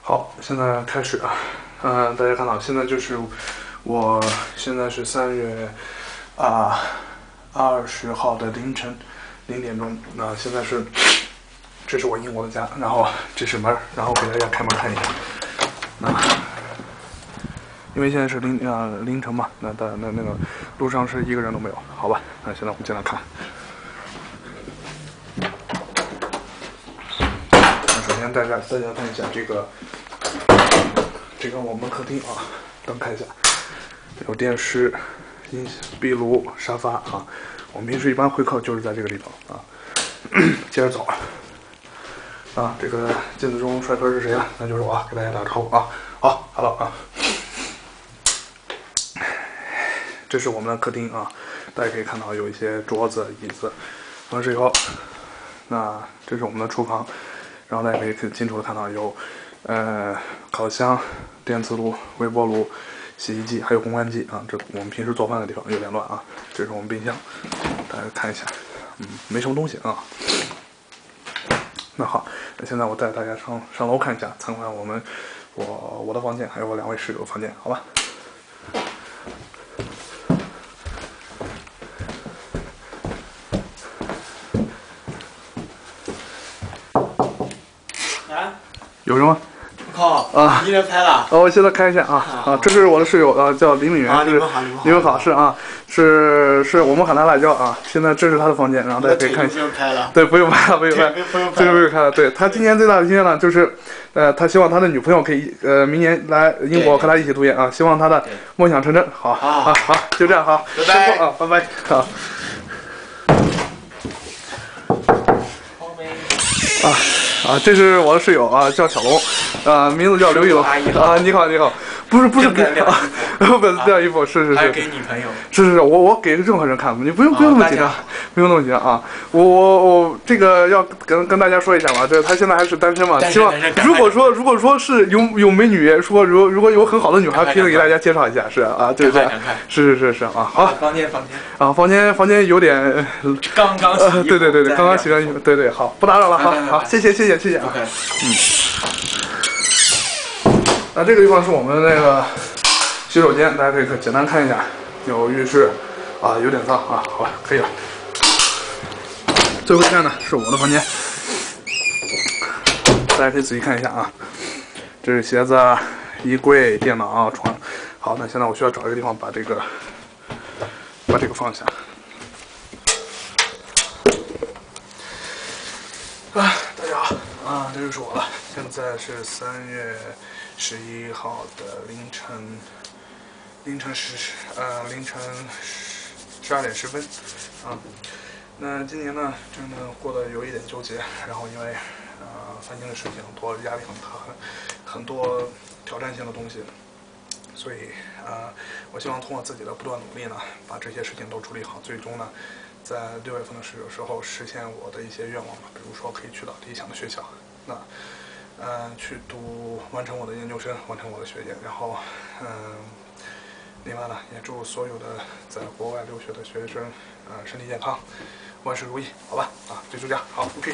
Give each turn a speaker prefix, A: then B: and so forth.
A: 好，现在开始啊，大家看到现在就是我现在是3月20号的凌晨0点钟，那现在是这是我英国的家，然后这是门，然后给大家开门看一下，因为现在是凌晨嘛，那个路上是一个人都没有，好吧，那现在我们进来看。首先大家看一下这个我们客厅啊，灯开一下，有电视、壁炉、沙发啊。我们平时一般会客就是在这个里头啊。接着走啊，这个镜子中帅哥是谁啊？那就是我啊，给大家打个招呼啊。好 ，hello 啊。这是我们的客厅啊，大家可以看到有一些桌子、椅子。完事以后，那这是我们的厨房。然后大家可以清楚的看到有，烤箱、电磁炉、微波炉、洗衣机，还有烘干机啊。这我们平时做饭的地方有点乱啊。这是我们冰箱，大家看一下，没什么东西啊。那好，那现在我带大家上楼看一下，参观我的房间，还有我2位室友的房间，好吧？有什么？
B: 靠啊！你也拍了？
A: 我现在看一下啊，这是我的室友叫林敏元，
B: 你们好，
A: 你们好，是啊，是我们喊他辣椒啊。现在这是他的房间，然后大家可以看一下。
B: 不用拍了。
A: 对，不用拍了，不用拍，这个不用拍了。对，他今年最大的心愿呢，就是他希望他的女朋友可以明年来英国和他一起读研啊，希望他的梦想成真。好，就这样，好，
B: 拜拜
A: 啊，拜拜，好。这是我的室友啊，叫小龙，名字叫刘宇龙啊。你好，不是给本子晾衣服，是，
B: 还给女朋友，
A: 是，我给任何人看，你不用那么紧张，不用那么紧张啊。我这个要跟大家说一下嘛，这他现在还是单身嘛，希望如果说是有美女，说如果有很好的女孩，可以给大家介绍一下，是啊，对，是啊，好，房间有点
B: 刚洗衣服，
A: 对，刚刚洗完衣服，对，好，不打扰了，好，谢谢啊，那这个地方是我们那个洗手间，大家可以简单看一下，有浴室啊，有点脏啊，好吧，可以了。最后一站呢是我的房间，大家可以仔细看一下啊，这是鞋子、衣柜、电脑、床。好，那现在我需要找一个地方把这个放下。大家好啊，这就是我了。现在是3月11号的凌晨12点10分啊。那今年呢，真的过得有一点纠结，然后因为烦心的事情多，压力很多挑战性的东西，所以我希望通过自己的不断努力呢，把这些事情都处理好，最终呢，在6月份的时候实现我的一些愿望吧，比如说可以去到理想的学校，那去完成我的研究生，完成我的学业，然后另外呢，也祝所有的在国外留学的学生身体健康，万事如意，好吧？就这样，好 ，OK。